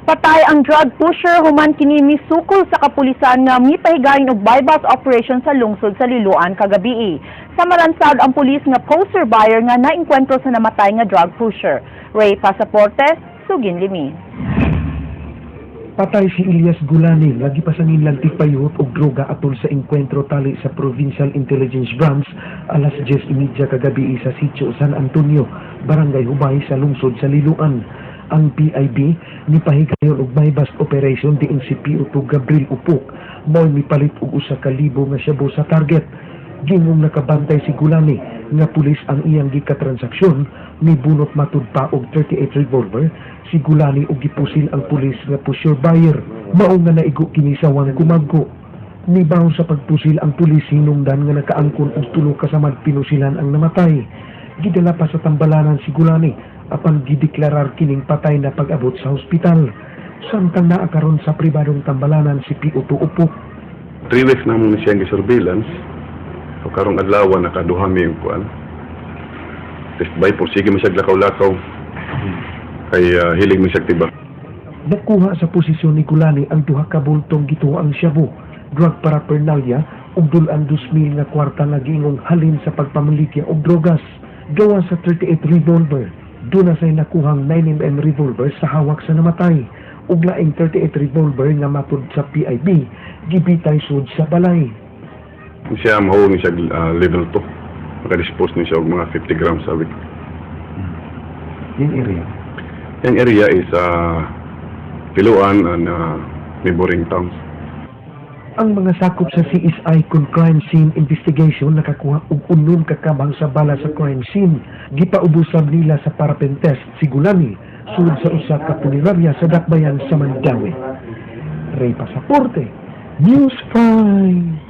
Patay ang drug pusher human kini misukol sa kapulisan nga mipahigayon og bypass operation sa lungsod sa Liloan kagabi. Sa Maransag ang pulis nga poster buyer nga naengkwentro sa namatay nga drug pusher. Ray Pasaporte, Sugin Limi. Patay si Elias Gulani, lagi pasangin lang tipayot og droga atol sa engkwentro tali sa Provincial Intelligence Branch alas 10:30 kagabi sa sitio San Antonio, Barangay Hubay sa lungsod sa Liloan. Ang PIB nipahigayon og bypass operation diin si PO2 Gabriel Upok mo'y mipalit og 1,000 nga shabu sa target. Gingong nakabantay si Gulani nga pulis ang iyang gikatransaksyon nibunot matud pa og 38 revolver si Gulani og gipusil ang pulis nga pusher buyer. Mao nga naigo kini sa wang kumagko. Nibaw sa pagpusil ang pulis hinungdan nga nakaangkon og tulo ka samad pinusilan ang namatay. Gidala pa sa tambalanan si Gulani apan gideklarar kining patay na pag-abot sa hospital. Samtang naa karon sa pribadong tambalanan si PO2 Upok. 3 weeks na mo siyang surveillance. So karong adlaw nakaduha mi yung kuan. Test by por sige mo siya lakaw-lakaw. Kay hilig mo siya tiba. Nakuha sa posisyon ni Gulani ang duha ka bultong gituo ang shabu, drug paraphernalia ug dulan 2,000 nga kwarta nga giingong halin sa pagpamalikya og drogas. Gawa sa 38 revolver. Doon na say nakuhang 9mm revolver sa hawak sa namatay. Ug laing 38 revolver nga matud sa PIB, gibitay sud sa balay. Siya mahawag niya level 2. Makadispose niya siya og mga 50 grams sa week. Yung area? Yung area is Piluan and neighboring towns. Ang mga sakop sa CSI kung crime scene investigation nakakuha og 9 kakabang sa bala sa crime scene. Gipaubusab nila sa paraffin test si Gulani sud sa usa ka punerarya sa Dakbayan sa Mandawi. Ray Pasaporte, News 5.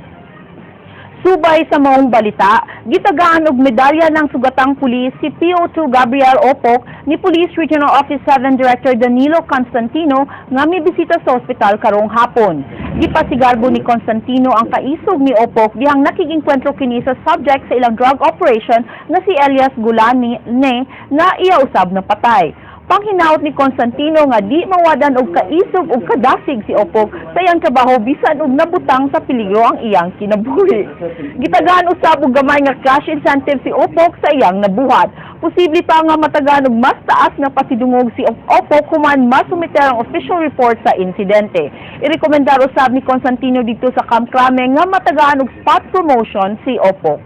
Subay sa maong balita, gitagaan og medalya ng sugatang pulis si PO2 Gabriel Opok ni Police Regional Office 7 Director Danilo Constantino nga mibisita sa ospital karong hapon. Gipasigarbo ni Constantino ang kaisog ni Opok dihang nakigingkwentro kini sa subject sa ilang drug operation nga si Elias Gulani na iya usab na patay. Panghinaot ni Constantino nga di mawadan og kaisog og kadasig si Opok sa iyang trabaho bisan og nabutang sa peligro ang iyang kinabuhi. Gitagaan usab og gamay nga cash incentive si Opok sa iyang nabuhat. Posible pa nga matagaan og mas taas nga pasidungog si Opok human masumiter ang official report sa insidente. Irekomendar usab ni Constantino dito sa Camp Crame nga matagaan og spot promotion si Opok.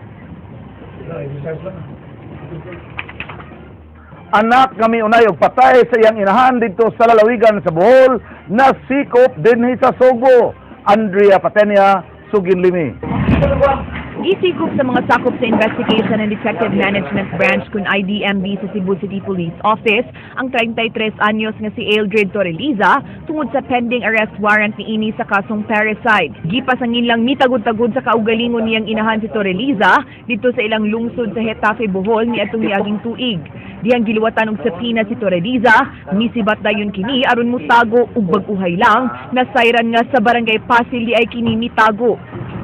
Anak kami unay og patay sa iyang inahan dito sa lalawigan sa Bohol na sikop dinhi sa Sogbo. Andrea Patenia, Sugin Limi. Gisikop sa mga sakop sa Investigation and Detective Management Branch kun IDMB sa Cebu City Police Office ang 33 anyos nga si Eldred Torreliza tungod sa pending arrest warrant ni ini sa kasong parricide. Gipasangin lang mitagod-tagod sa kaugalingon niyang inahan si Torreliza dito sa ilang lungsod sa Hetafe, Bohol niadtong niaging tuig. Diyang giluwatan og sapina si Torreliza, misibat dayon kini aron mutago ug bag-uhay lang nasayran nga sa barangay Pasil di ay kini mitago.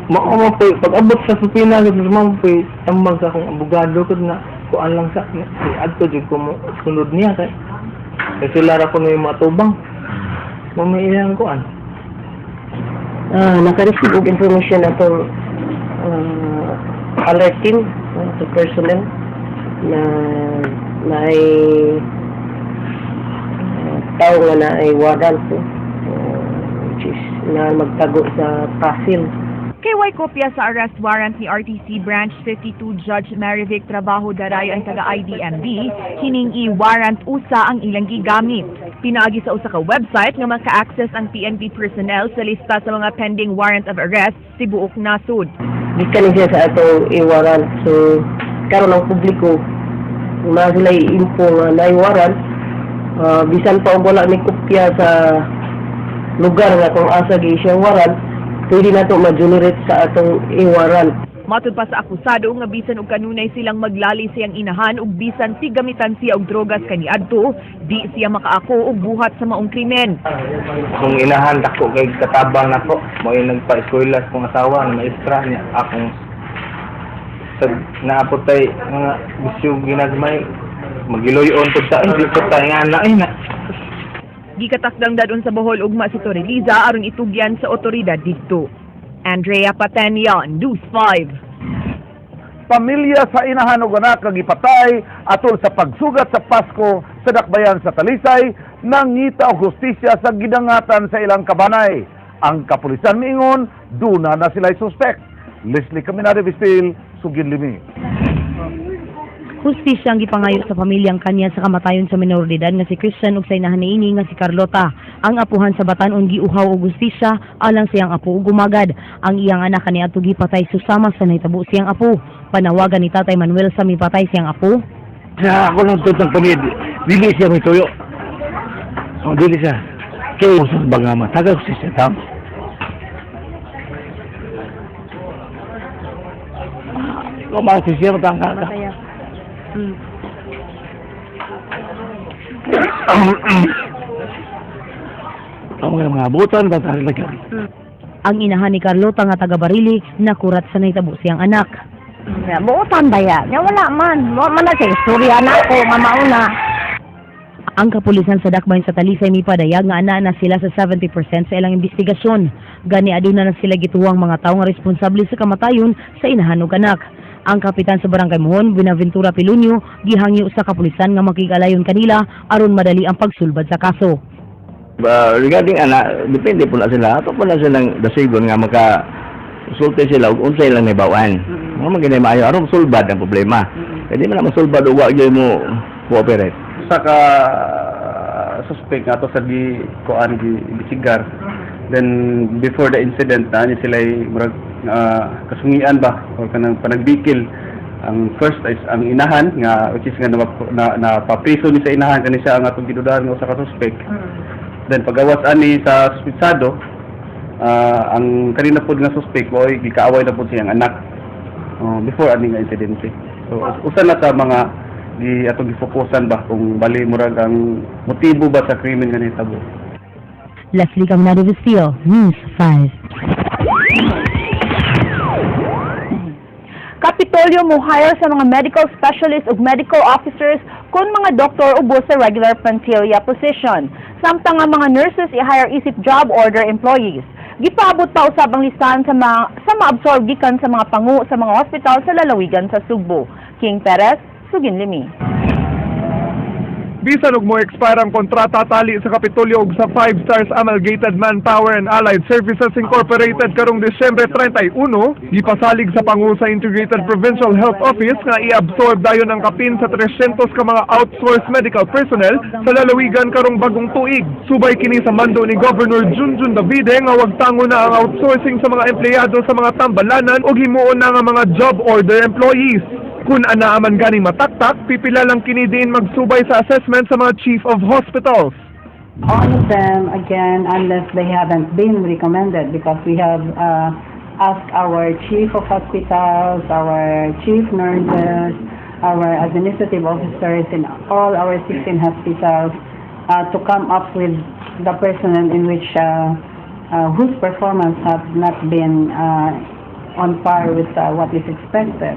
Mao po pag-abot sa supina sa ma'am po tambag sa akong abogado ko na kuan lang sa adto jud ko mo sunod niya kay sila ra ko may matubang mo may ilang kuan naka-receive og information atong alert team to personnel na may tao nga na ay warrant which is na magtago sa Pasil. Kay way kopya sa arrest warrant ni RTC Branch 52 Judge Marivic Trabaho Daray ang taga-IDMB, hining i-warrant usa ang ilang gigamit. Pinaagi sa usa ka website nga maka-access ang PNP personnel sa lista sa mga pending warrant of arrest tibuok nasud. Gikan siya sa atong i-warrant. So, karon ang publiko, na sila i-info nga na-warrant, bisan pa wala may kopya sa lugar nga kung asa gi siyang warrant, pwede na ito ma-generate sa atong i-warrant. Matud pa sa akusado nga bisan og kanunay silang maglali siyang inahan ug bisan gamitan siya og drogas kaniadto, di siya makaako og buhat sa maong krimen. Kung inahan dako kay katabang nako mo yung nagpa-eskwela sa kong asawa na maestra niya akong naapotay mga bisyo ginagmay magiloyon pud sa di ko tayo nga na Gikatakdang dadon sa Bohol ugma si Toreliza aron itugyan sa otoridad didto. Andrea Patenia, News 5. Pamilya sa inahan ug anak nga gipatay atol sa pagsugat sa Pasko sa dakbayan sa Talisay nangita og hustisya sa gidangatan sa ilang kabanay. Ang kapulisan miingon duna na sila'y suspect. Leslie Caminado Vistil, Sugin Limi. Hustisya ang gipangayo sa pamilyang kanya sa kamatayon sa minor de edad nga si Christian ug sa inahan niini nga si Carlota. Ang apuhan sa batan-on giuhaw og hustisya alang siyang apo ug gumagad. Ang iyang anak kaniadto gipatay susama sa nahitabo siyang apo. Panawagan ni Tatay Manuel sa mipatay siyang apo. Sa ako lang tutang pamid, dili siya may tuyo. O, dili siya. Kaya usang bagama, tagal siya tam. Kumasi siya matangka ka. Ang mga abutan, tatari lagi. Ang inahan ni Carlota nga taga Barili nakurat sa nahitabo siyang anak. Buotan daya. Nga wala man. Wala man na sa istorya na ko nga mauna. Ang kapulisan sa dakbayan sa Talisay mipadayag nga ana na sila sa 70% sa ilang investigasyon. Gani aduna na sila gituwang mga tawo nga responsable sa kamatayon sa inahan ug anak. Ang kapitan sa Barangay Mohon, Buenaventura Pilunyo, gihangyo sa kapulisan nga makigalayon kanila aron madali ang pagsulbad sa kaso. Regarding anak, depende po na sila. Ato po na silang dasigon nga maka-sulti sila ug unsay lang naibawan. Mga maginay maayo, aron sulbad ang problema. Hindi man na masulbad o wag yun mo cooperate. Saka suspect nga to sa di kuan di sigar. Then before the incident na sila murag kasungian ba o kanang panagbikil. Ang first is ang inahan nga which is nga na papriso ni sa inahan kani siya ang atong gidudahan nga usa ka suspect. Then pagawas ani sa suspitsado ang kanina pod nga suspect boy gikaaway na pod siyang anak before ani nga incident. So usa na sa mga di atong gifokusan ba kung bali murag ang motibo ba sa krimen nga nahitabo. Leslie Caminado Vistil, News 5. Kapitolyo mo hire sa mga medical specialists ug medical officers kung mga doktor ubos sa regular plantilla position. Samtang ang mga nurses i-hire isip job order employees. Gipaabot pa usab ang listahan sa ma-absorb gikan sa mga pangu sa mga hospital sa lalawigan sa Sugbo. King Perez, Sugin Limi. Bisan og mo expire ang kontrata tali sa Kapitolyo ug sa 5 Stars Amalgamated Manpower and Allied Services Incorporated karong Disyembre 31, gipasalig sa pangu sa Integrated Provincial Health Office nga i-absorb dayon ang kapin sa 300 ka mga outsourced medical personnel sa lalawigan karong bagong tuig. Subay kini sa mando ni Governor Junjun Davide nga wag tango na ang outsourcing sa mga empleyado sa mga tambalanan ug himuon na nga mga job order employees. Kung anaaman ganing mataktak, pipila lang kini diin magsubay sa assessment sa mga chief of hospitals. All of them, again, unless they haven't been recommended, because we have asked our chief of hospitals, our chief nurses, our administrative officers in all our 16 hospitals to come up with the personnel in which whose performance has not been on par with what is expected.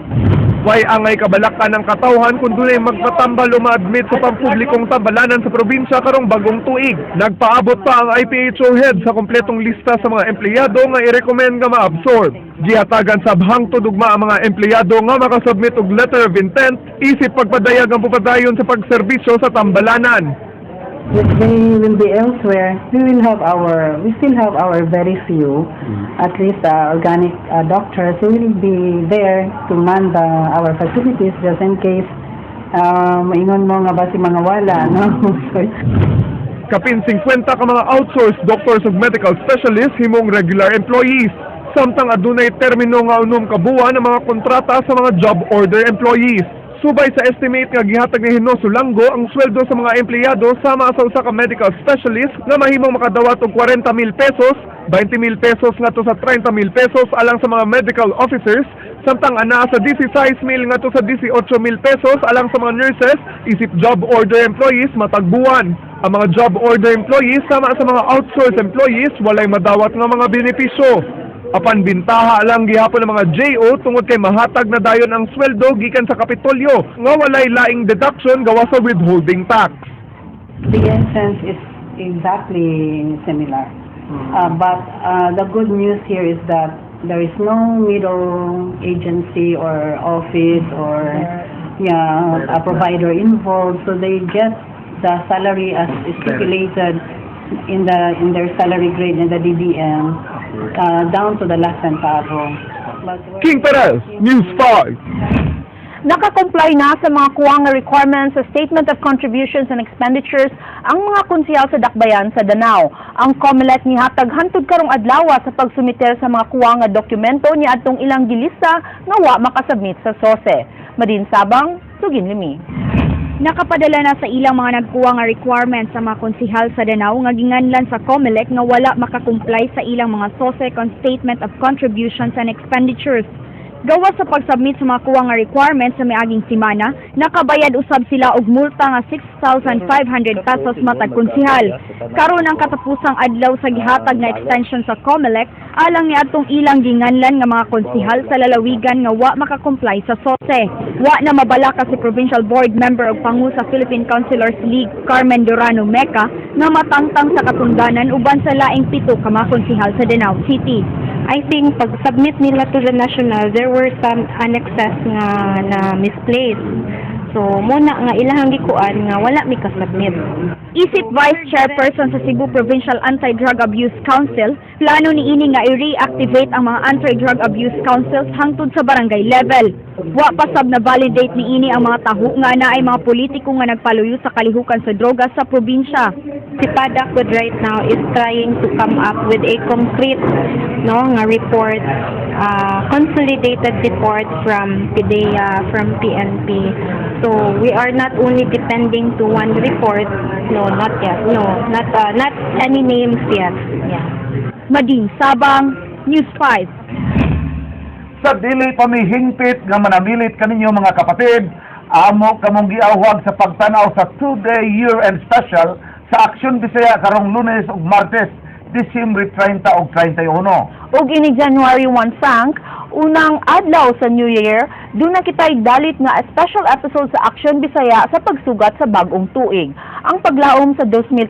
Way angay kabalaktan ng katawhan kung dunay magkatambal o ma-admit sa pampublikong tambalanan sa probinsya karong bagong tuig. Nagpaabot pa ang IPHO head sa kompletong lista sa mga empleyado nga i-recommend nga ma-absorb. Gihatagan sa hangtod ugma ang mga empleyado nga makasubmit og letter of intent isip pagpadayag ang pupadayon sa pagserbisyo sa tambalanan. If they will be elsewhere, we still have our very few, at least organic doctors who will be there to man our facilities just in case maingon mo nga ba si mga wala, no? Kapin 50 ka mga outsourced doctors ug medical specialists himong regular employees. Samtang adunay termino nga unom ka buwan ang mga kontrata sa mga job order employees. Subay sa estimate nga gihatag ni Hinoso Langgo ang sweldo sa mga empleyado sama sa usa ka medical specialist nga mahimong makadawat og 40,000 pesos, 20,000 pesos ngadto sa 30,000 pesos alang sa mga medical officers, samtang ana sa 16,000 ngadto sa 18,000 pesos alang sa mga nurses isip job order employees matag buwan. Ang mga job order employees sama sa mga outsourced employees walay madawat nga mga benepisyo. Apan bintaha lang gihapon ng mga JO tungod kay mahatag na dayon ang sweldo gikan sa Kapitolyo nga walay laing deduction gawa sa withholding tax. The essence exactly similar. But the good news here is that there is no middle agency or office or a provider involved, so they get the salary as stipulated in their salary grade in the DBM down to the last centavo. King Perez, News 5. Nakakomply na sa mga kuwang na requirements sa Statement of Contributions and Expenditures ang mga konsehal sa Dakbayan sa Danao. Ang COMELEC ni hatag hantod karong adlaw sa pagsumiter sa mga kuwang na dokumento ni adtong ilang gilista nga wa makasubmit sa SOSE. Madin Sabang, Sugin Limi. Nakapadala na sa ilang mga nagkuha nga requirements sa mga konsehal sa Danao nga ginganlan sa COMELEC nga wala makakomply sa ilang mga SOSE kon Statement of Contributions and Expenditures. Gawa sa pag-submit sa mga kuwang nga requirements sa miaging simana, nakabayad usab sila og multa nga 6,500 pesos matag konsehal. Karon ang katapusang adlaw sa gihatag nga extension sa COMELEC, alang ni adtong ilang ginganlan nga mga konsehal sa lalawigan nga wa makakomply sa SOSE. Wa na mabala ka si Provincial Board Member ug Pangu sa Philippine Councilors League, Carmen Durano Meca, nga matangtang sa katundanan uban sa laing 7 ka mga konsehal sa Danao City. I think pag-submit nila to the national, there were some annexes nga na misplaced. So, muna nga ilahang gikuan nga wala mi ka-submit. Isip Vice Chairperson sa Cebu Provincial Anti-Drug Abuse Council, plano ni ini nga i-reactivate ang mga Anti-Drug Abuse Councils hangtod sa barangay level. Wa pa sab na validate ni ini ang mga taho nga na ay mga politiko nga nagpaluyo sa kalihukan sa droga sa probinsya. Si PADACOD right now is trying to come up with a concrete nga report, consolidated report from PIDEA, from PNP. So we are not only depending to one report. No, not yet. No, not any names yet. Yeah. Madin Sabang, News 5. Sa dili pamihingpit nga manamilit kaninyo mga kapatid, amo kamong giawhag sa pagtanaw sa 2-day year-end special sa Aksyon Bisaya karong Lunes ug Martes, Disyembre 30 ug 31. Ug ini January 1 Frank, unang adlaw sa New Year, doon na kita'y dalit nga special episode sa Aksyon Bisaya sa pagsugat sa bagong tuig. Ang paglaom sa 2014,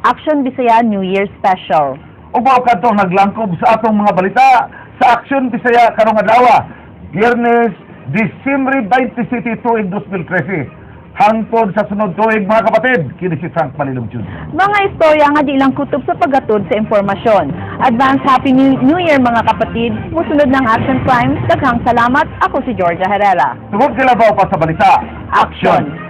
Aksyon Bisaya New Year Special. Ubaw kadtong naglangkob sa atong mga balita sa Aksyon Bisaya karong adlaw, Biyernes, Disyembre 27 tuig 2013. Hangtod sa sunod tuig mga kapatid, kini si Frank Palilugjud. Mga istorya nga di lang kutob sa paggatod sa impormasyon. Advance Happy New Year mga kapatid. Musunod ng Action Prime. Daghang salamat. Ako si Georgia Herrera. Tungod kilabaw pa sa balita, Aksyon!